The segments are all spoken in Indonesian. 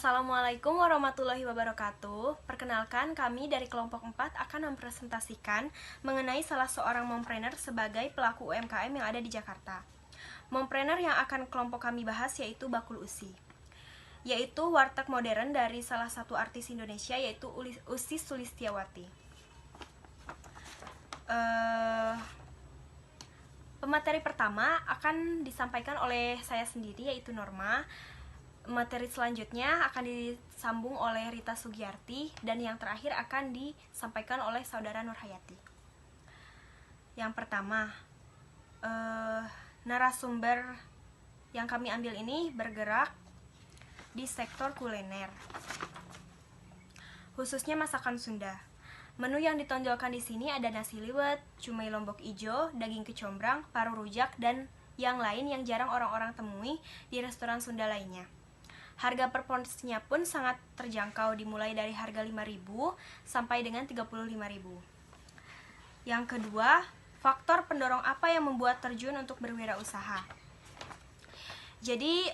Assalamualaikum warahmatullahi wabarakatuh. Perkenalkan, kami dari kelompok 4 akan mempresentasikan mengenai salah seorang mompreneur sebagai pelaku UMKM yang ada di Jakarta. Mompreneur yang akan kelompok kami bahas yaitu Bakul Usi, yaitu warteg modern dari salah satu artis Indonesia yaitu Ussy Sulistyawati. Pemateri pertama akan disampaikan oleh saya sendiri yaitu Norma. Materi selanjutnya akan disambung oleh Rita Sugiyarti, dan yang terakhir akan disampaikan oleh Saudara Nurhayati. Yang pertama, narasumber yang kami ambil ini bergerak di sektor kuliner, khususnya masakan Sunda. Menu yang ditonjolkan di sini ada nasi liwet, cumai lombok ijo, daging kecombrang, paru rujak, dan yang lain yang jarang orang-orang temui di restoran Sunda lainnya. Harga per porsinya pun sangat terjangkau, dimulai dari harga 5.000 sampai dengan 35.000. Yang kedua, faktor pendorong apa yang membuat terjun untuk berwirausaha. Jadi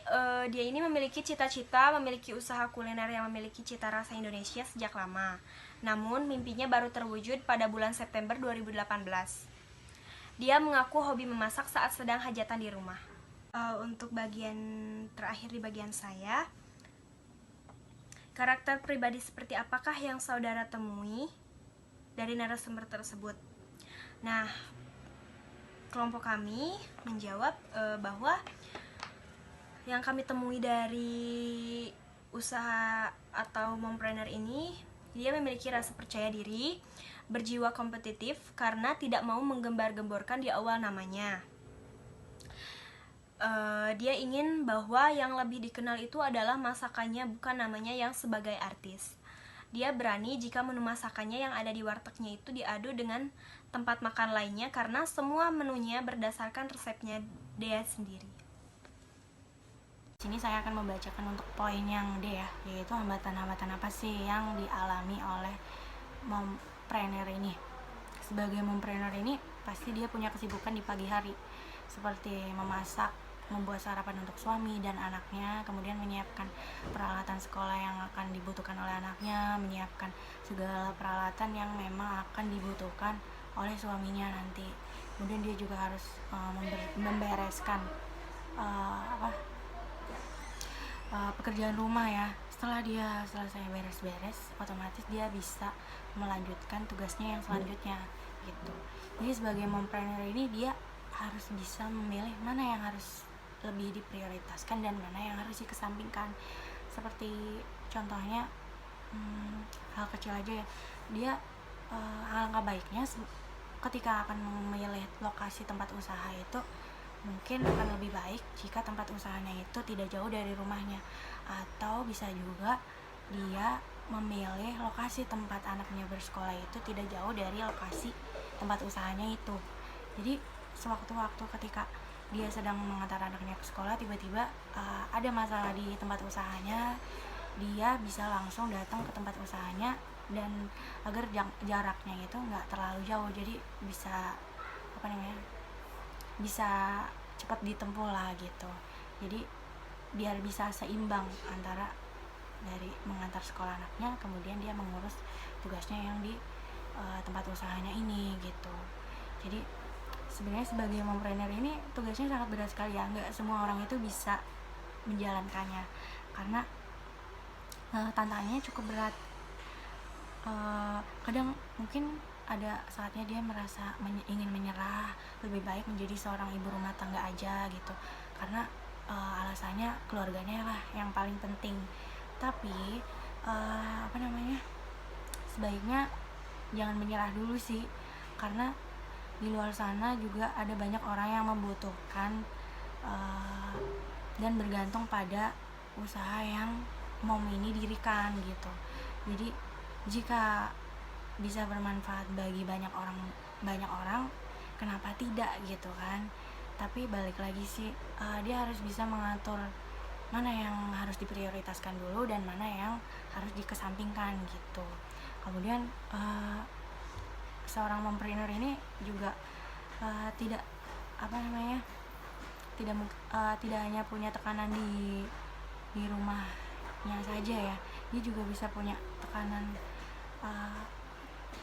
dia ini memiliki cita-cita memiliki usaha kuliner yang memiliki cita rasa Indonesia sejak lama. Namun mimpinya baru terwujud pada bulan September 2018. Dia mengaku hobi memasak saat sedang hajatan di rumah. Untuk bagian terakhir di bagian saya, karakter pribadi seperti apakah yang saudara temui dari narasumber tersebut? Nah, kelompok kami menjawab bahwa yang kami temui dari usaha atau mompreneur ini, dia memiliki rasa percaya diri, berjiwa kompetitif karena tidak mau menggembar-gemborkan di awal namanya. Dia ingin bahwa yang lebih dikenal itu adalah masakannya, bukan namanya yang sebagai artis. Dia berani jika menu masakannya yang ada di wartegnya itu diadu dengan tempat makan lainnya karena semua menunya berdasarkan resepnya dia sendiri. Sini saya akan membacakan untuk poin yang D ya, yaitu hambatan-hambatan apa sih yang dialami oleh mompreneur ini. Sebagai mompreneur ini pasti dia punya kesibukan di pagi hari, seperti memasak, membuat sarapan untuk suami dan anaknya, kemudian menyiapkan peralatan sekolah yang akan dibutuhkan oleh anaknya, menyiapkan segala peralatan yang memang akan dibutuhkan oleh suaminya nanti. Kemudian dia juga harus membereskan pekerjaan rumah ya. Setelah dia selesai beres-beres, otomatis dia bisa melanjutkan tugasnya yang selanjutnya gitu. Jadi sebagai mompreneur ini dia harus bisa memilih mana yang harus lebih diprioritaskan dan mana yang harus dikesampingkan. Seperti contohnya hal kecil aja ya, dia alangkah baiknya ketika akan memilih lokasi tempat usaha itu mungkin akan lebih baik jika tempat usahanya itu tidak jauh dari rumahnya, atau bisa juga dia memilih lokasi tempat anaknya bersekolah itu tidak jauh dari lokasi tempat usahanya itu. Jadi sewaktu-waktu ketika dia sedang mengantar anaknya ke sekolah, tiba-tiba ada masalah di tempat usahanya, dia bisa langsung datang ke tempat usahanya, dan agar jaraknya itu nggak terlalu jauh, jadi bisa bisa cepat ditempuh lah gitu. Jadi biar bisa seimbang antara dari mengantar sekolah anaknya, kemudian dia mengurus tugasnya yang di tempat usahanya ini gitu. Jadi sebenarnya sebagai mompreneur ini tugasnya sangat berat sekali ya, nggak semua orang itu bisa menjalankannya karena tantangannya cukup berat. Kadang mungkin ada saatnya dia merasa ingin menyerah, lebih baik menjadi seorang ibu rumah tangga aja gitu, karena alasannya keluarganya lah yang paling penting. Tapi sebaiknya jangan menyerah dulu sih, karena di luar sana juga ada banyak orang yang membutuhkan dan bergantung pada usaha yang mom ini dirikan gitu. Jadi jika bisa bermanfaat bagi banyak orang, kenapa tidak gitu kan. Tapi balik lagi sih, dia harus bisa mengatur mana yang harus diprioritaskan dulu dan mana yang harus dikesampingkan gitu. Kemudian seorang mompreneur ini juga tidak tidak hanya punya tekanan di rumahnya produknya saja ya, dia juga bisa punya tekanan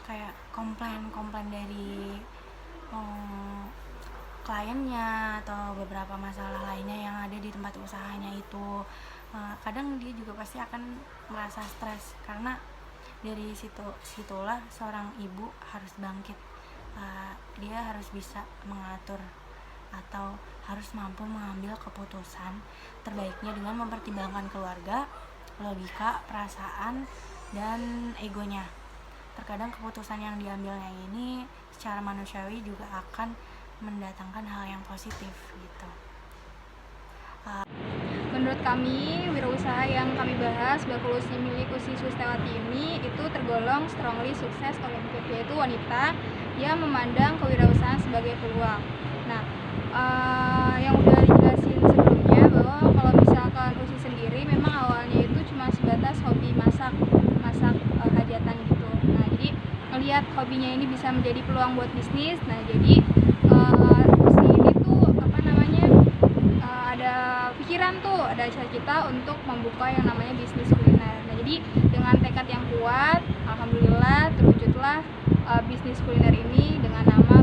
kayak komplain dari kliennya atau beberapa masalah lainnya yang ada di tempat usahanya itu. Kadang dia juga pasti akan merasa stres karena dari situlah seorang ibu harus bangkit. Dia harus bisa mengatur atau harus mampu mengambil keputusan terbaiknya dengan mempertimbangkan keluarga, logika, perasaan, dan egonya. Terkadang keputusan yang diambilnya ini secara manusiawi juga akan mendatangkan hal yang positif gitu. Menurut kami, wirausaha yang kami bahas berkolusi milik Usi Sustewati ini itu tergolong strongly sukses committed, yaitu wanita yang memandang kewirausahaan sebagai peluang. Nah, yang udah dijelasin sebelumnya bahwa kalau misalkan Usi sendiri memang awalnya itu cuma sebatas hobi masak hajatan gitu. Nah, jadi melihat hobinya ini bisa menjadi peluang buat bisnis. Nah, jadi Usi ini tuh ada pikiran tuh, ada cita-cita untuk membuka yang namanya bisnis kuliner. Nah, jadi dengan tekad yang kuat, alhamdulillah terwujudlah bisnis kuliner ini dengan nama